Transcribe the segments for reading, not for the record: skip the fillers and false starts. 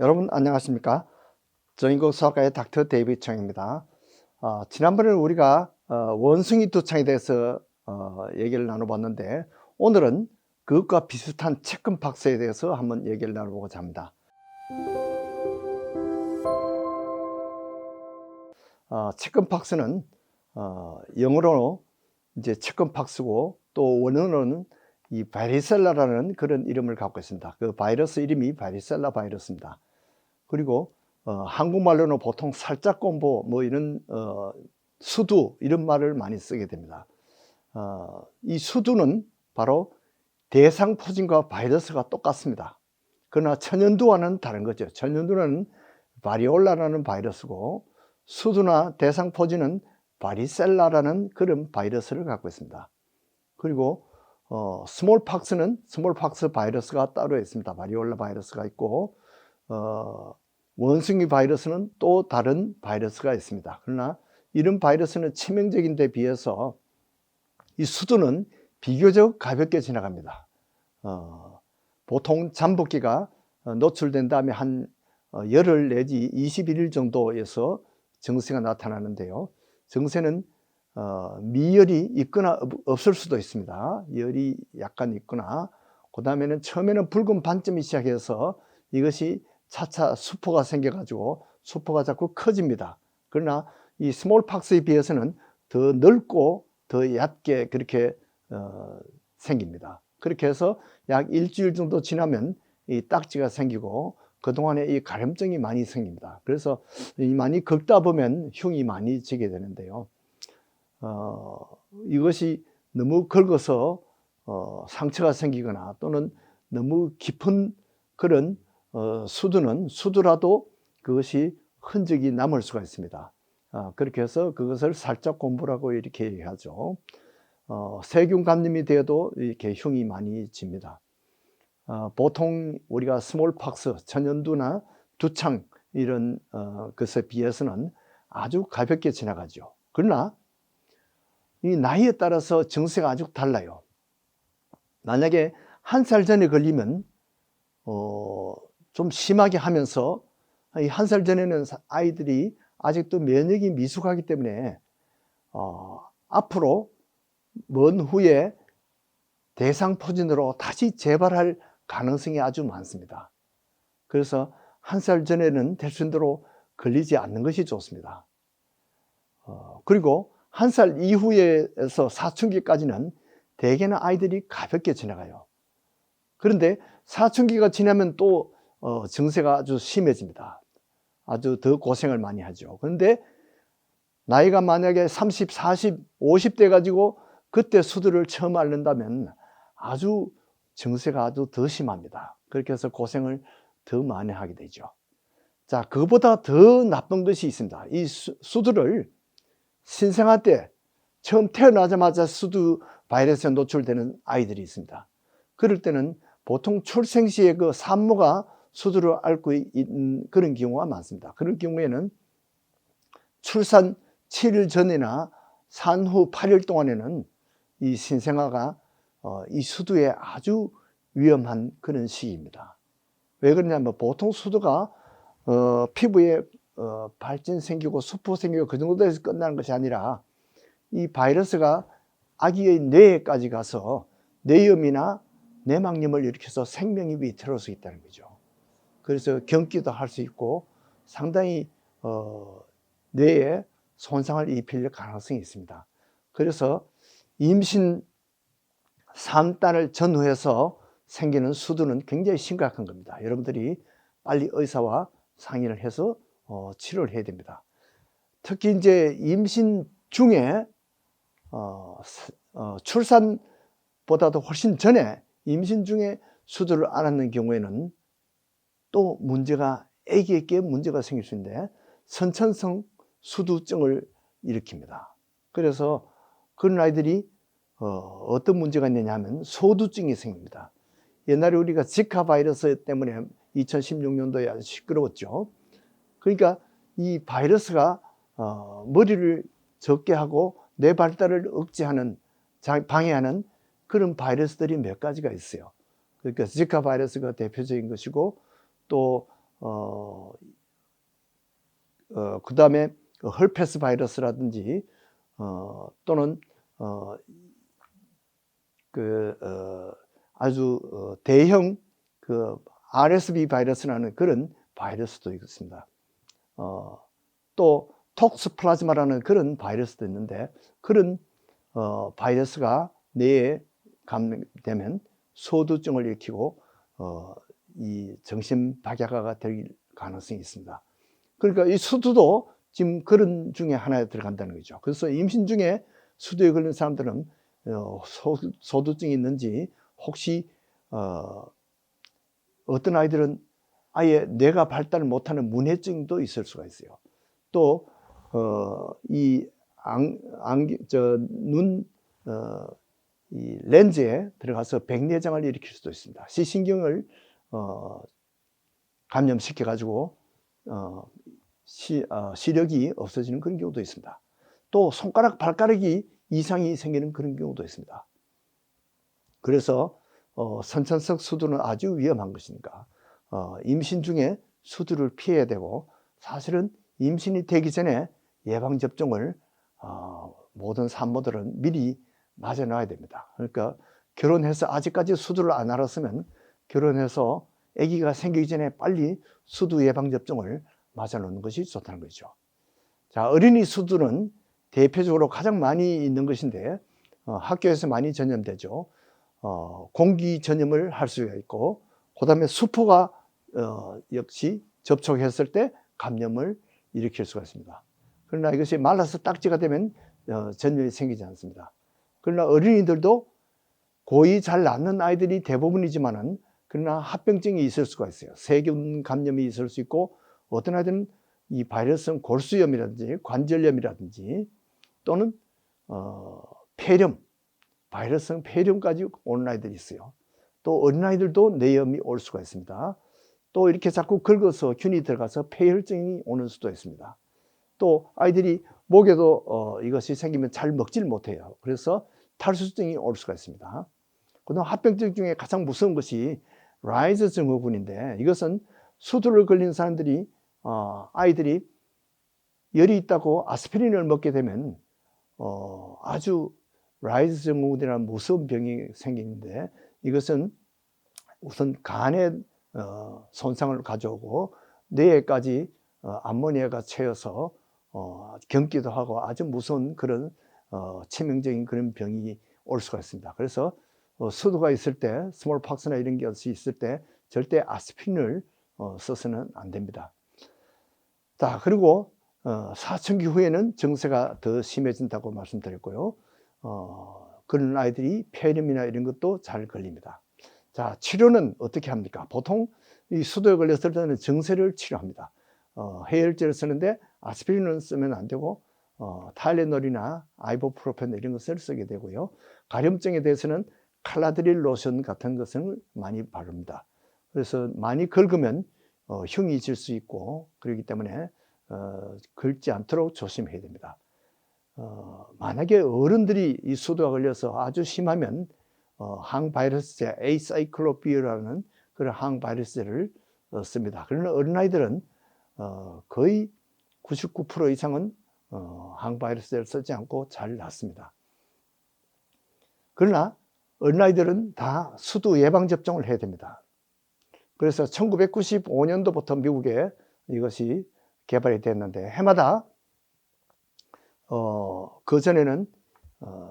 여러분 안녕하십니까? 저인국 수학과의 닥터 데이비드 청입니다. 지난번에 우리가 원숭이 두창에 대해서 얘기를 나눠봤는데, 오늘은 그것과 비슷한 체금박스에 대해서 한번 얘기를 나눠보고자 합니다. 체금박스는 영어로 이제 체금박스고, 또 원어로는 이 바리셀라라는 그런 이름을 갖고 있습니다. 그 바이러스 이름이 바리셀라 바이러스입니다. 그리고 한국말로는 보통 살짝곰보 뭐 이런 수두 이런 말을 많이 쓰게 됩니다. 이 수두는 바로 대상포진과 바이러스가 똑같습니다. 그러나 천연두와는 다른 거죠. 천연두는 바리올라라는 바이러스고, 수두나 대상포진은 바리셀라라는 그런 바이러스를 갖고 있습니다. 그리고 스몰팍스는 스몰팍스 바이러스가 따로 있습니다. 바리올라 바이러스가 있고, 원숭이 바이러스는 또 다른 바이러스가 있습니다. 그러나 이런 바이러스는 치명적인 데 비해서 이 수두는 비교적 가볍게 지나갑니다. 보통 잠복기가 노출된 다음에 한 열흘 내지 21일 정도에서 증세가 나타나는데요. 증세는 미열이 있거나 없을 수도 있습니다. 열이 약간 있거나, 그 다음에는 처음에는 붉은 반점이 시작해서 이것이 차차 수포가 생겨가지고 수포가 자꾸 커집니다. 그러나 이 스몰팍스에 비해서는 더 넓고 더 얕게 그렇게 생깁니다. 그렇게 해서 약 일주일 정도 지나면 이 딱지가 생기고, 그동안에 이 가려움증이 많이 생깁니다. 그래서 많이 긁다 보면 흉이 많이 지게 되는데요. 이것이 너무 긁어서 상처가 생기거나, 또는 너무 깊은 그런 수두라도 그것이 흔적이 남을 수가 있습니다. 그렇게 해서 그것을 살짝곰보라고 이렇게 얘기하죠. 세균 감염이 되어도 이렇게 흉이 많이 집니다. 보통 우리가 스몰팍스, 천연두나 두창 이런 것에 비해서는 아주 가볍게 지나가죠. 그러나 이 나이에 따라서 증세가 아주 달라요. 만약에 1살 전에 걸리면 좀 심하게 하면서, 이 1살 전에는 아이들이 아직도 면역이 미숙하기 때문에 앞으로 먼 후에 대상포진으로 다시 재발할 가능성이 아주 많습니다. 그래서 1살 전에는 될 수 있도록 걸리지 않는 것이 좋습니다. 그리고 1살 이후에서 사춘기까지는 대개는 아이들이 가볍게 지나가요. 그런데 사춘기가 지나면 또 증세가 아주 심해집니다. 아주 더 고생을 많이 하죠. 그런데 나이가 만약에 30, 40, 50대 가지고 그때 수두를 처음 앓는다면 아주 증세가 아주 더 심합니다. 그렇게 해서 고생을 더 많이 하게 되죠. 자, 그보다 더 나쁜 것이 있습니다. 이 수두를 신생아 때 처음 태어나자마자 수두 바이러스에 노출되는 아이들이 있습니다. 그럴 때는 보통 출생 시에 그 산모가 수두를 앓고 있는 그런 경우가 많습니다. 그런 경우에는 출산 7일 전이나 산후 8일 동안에는 이 신생아가 이 수두에 아주 위험한 그런 시기입니다. 왜 그러냐면, 보통 수두가 피부에 발진 생기고 수포 생기고 그 정도 돼서 끝나는 것이 아니라, 이 바이러스가 아기의 뇌에까지 가서 뇌염이나 뇌막염을 일으켜서 생명이 위태로울 수 있다는 거죠. 그래서 경기도 할 수 있고 상당히 뇌에 손상을 입힐 가능성이 있습니다. 그래서 임신 3달을 전후해서 생기는 수두는 굉장히 심각한 겁니다. 여러분들이 빨리 의사와 상의를 해서 치료를 해야 됩니다. 특히 이제 임신 중에 출산보다도 훨씬 전에 임신 중에 수두를 앓는 경우에는 또 문제가, 아기에게 문제가 생길 수 있는데, 선천성 수두증을 일으킵니다. 그래서 그런 아이들이 어떤 문제가 있느냐 하면 소두증이 생깁니다. 옛날에 우리가 지카 바이러스 때문에 2016년도에 아주 시끄러웠죠. 그러니까 이 바이러스가 머리를 적게 하고 뇌 발달을 억제하는, 방해하는 그런 바이러스들이 몇 가지가 있어요. 그러니까 지카 바이러스가 대표적인 것이고, 또 그 다음에 헐페스 바이러스라든지 또는 아주 대형 RSV 바이러스라는 그런 바이러스도 있습니다. 또 톡스플라즈마라는 그런 바이러스도 있는데, 그런 바이러스가 뇌에 감염되면 소두증을 일으키고 이 정신박약화가 될 가능성이 있습니다. 그러니까 이 수두도 지금 그런 중에 하나에 들어간다는 거죠. 그래서 임신 중에 수두에 걸린 사람들은 소두증이 있는지, 혹시 어떤 아이들은 아예 뇌가 발달을 못하는 문해증도 있을 수가 있어요. 또 이 이 렌즈에 들어가서 백내장을 일으킬 수도 있습니다. 시신경을 감염시켜 가지고 시력이 없어지는 그런 경우도 있습니다. 또 손가락, 발가락이 이상이 생기는 그런 경우도 있습니다. 그래서 선천성 수두는 아주 위험한 것이니까 임신 중에 수두를 피해야 되고, 사실은 임신이 되기 전에 예방접종을 모든 산모들은 미리 맞아 놔야 됩니다. 그러니까 결혼해서 아직까지 수두를 안 알았으면 결혼해서 아기가 생기기 전에 빨리 수두 예방접종을 맞아 놓는 것이 좋다는 거죠. 자, 어린이 수두는 대표적으로 가장 많이 있는 것인데 학교에서 많이 전염되죠. 공기 전염을 할 수가 있고, 그 다음에 수포가 역시 접촉했을 때 감염을 일으킬 수가 있습니다. 그러나 이것이 말라서 딱지가 되면 전염이 생기지 않습니다. 그러나 어린이들도 거의 잘 낫는 아이들이 대부분이지만은, 그러나 합병증이 있을 수가 있어요. 세균 감염이 있을 수 있고, 어떤 아이들은 이 바이러스성 골수염이라든지 관절염이라든지 또는 폐렴, 바이러스성 폐렴까지 오는 아이들이 있어요. 또 어린아이들도 뇌염이 올 수가 있습니다. 또 이렇게 자꾸 긁어서 균이 들어가서 폐혈증이 오는 수도 있습니다. 또 아이들이 목에도 이것이 생기면 잘 먹질 못해요. 그래서 탈수증이 올 수가 있습니다. 그다음 합병증 중에 가장 무서운 것이 라이즈 증후군인데, 이것은 수두를 걸린 사람들이 아이들이 열이 있다고 아스피린을 먹게 되면 아주 라이즈 증후군이라는 무서운 병이 생기는데, 이것은 우선 간에 손상을 가져오고 뇌에까지 암모니아가 채여서 경기도 하고 아주 무서운 그런 치명적인 그런 병이 올 수가 있습니다. 그래서 수두가 있을 때, 스몰팍스나 이런 것이 있을 때 절대 아스피린을 써서는 안 됩니다. 자, 그리고 사춘기 후에는 증세가 더 심해진다고 말씀드렸고요. 그런 아이들이 폐렴이나 이런 것도 잘 걸립니다. 자, 치료는 어떻게 합니까? 보통 이 수두에 걸렸을 때는 증세를 치료합니다. 해열제를 쓰는데 아스피린은 쓰면 안 되고 타일레놀이나 아이보프로펜 이런 것을 쓰게 되고요. 가려움증에 대해서는 칼라드릴 로션 같은 것을 많이 바릅니다. 그래서 많이 긁으면 흉이 질 수 있고, 그렇기 때문에 긁지 않도록 조심해야 됩니다. 만약에 어른들이 이 수두가 걸려서 아주 심하면 항바이러스제 에이사이클로피어라는 그런 항바이러스제를 씁니다. 그러나 어린아이들은 거의 99% 이상은 항바이러스제를 쓰지 않고 잘 낫습니다. 그러나 어린아이들은 다 수두 예방접종을 해야 됩니다. 그래서 1995년도부터 미국에 이것이 개발이 됐는데, 해마다 그전에는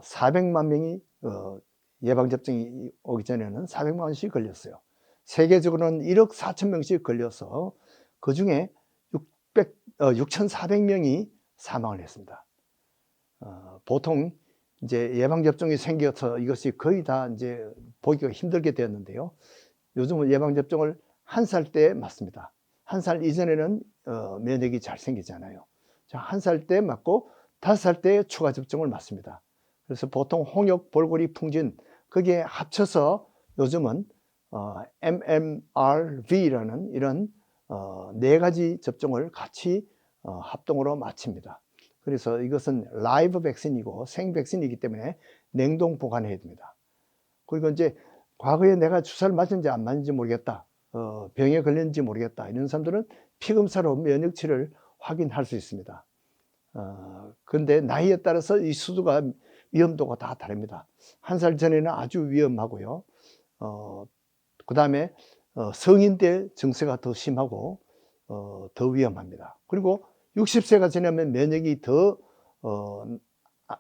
400만 명이 예방접종이 오기 전에는 400만 원씩 걸렸어요. 세계적으로는 1억 4천 명씩 걸려서 그 중에 6,400명이 사망을 했습니다. 보통 이제 예방접종이 생겨서 이것이 거의 다 이제 보기가 힘들게 되었는데요. 요즘은 예방접종을 1살 때 맞습니다. 1살 이전에는 면역이 잘 생기잖아요. 1살 때 맞고 5살 때 추가 접종을 맞습니다. 그래서 보통 홍역, 볼고리, 풍진, 그게 합쳐서 요즘은 MMRV라는 이런 4가지 접종을 같이 합동으로 마칩니다. 그래서 이것은 라이브 백신이고 생백신이기 때문에 냉동 보관해야 됩니다. 그리고 이제 과거에 내가 주사를 맞은지 안 맞은지 모르겠다. 병에 걸렸는지 모르겠다 이런 사람들은 피검사로 면역치를 확인할 수 있습니다. 그런데 나이에 따라서 이 수두가 위험도가 다 다릅니다. 1살 전에는 아주 위험하고요. 그 다음에 성인 때 증세가 더 심하고 더 위험합니다. 그리고 60세가 지나면 면역이 더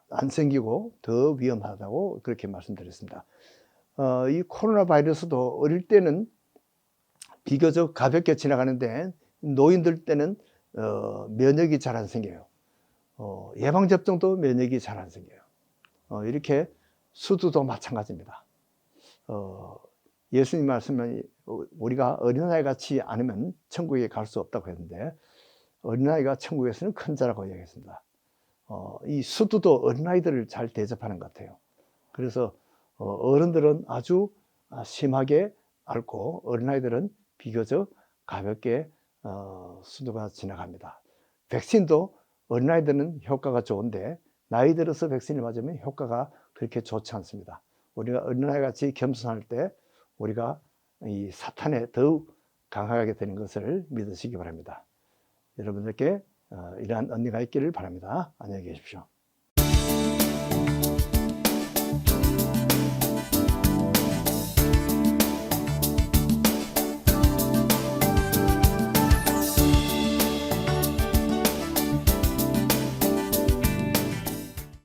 안 생기고 더 위험하다고 그렇게 말씀드렸습니다. 이 코로나 바이러스도 어릴 때는 비교적 가볍게 지나가는데 노인들 때는 면역이 잘 안 생겨요. 예방접종도 면역이 잘 안 생겨요. 이렇게 수두도 마찬가지입니다. 예수님 말씀은 우리가 어린아이 같이 않으면 천국에 갈 수 없다고 했는데 어린아이가 천국에서는 큰 자라고 얘기했습니다. 이 수두도 어린아이들을 잘 대접하는 것 같아요. 그래서 어른들은 아주 심하게 앓고 어린아이들은 비교적 가볍게 수두가 지나갑니다. 백신도 어린아이들은 효과가 좋은데 나이 들어서 백신을 맞으면 효과가 그렇게 좋지 않습니다. 우리가 어린아이 같이 겸손할 때 우리가 이 사탄에 더욱 강하게 되는 것을 믿으시기 바랍니다. 여러분들께 이러한 은혜가 있기를 바랍니다. 안녕히 계십시오.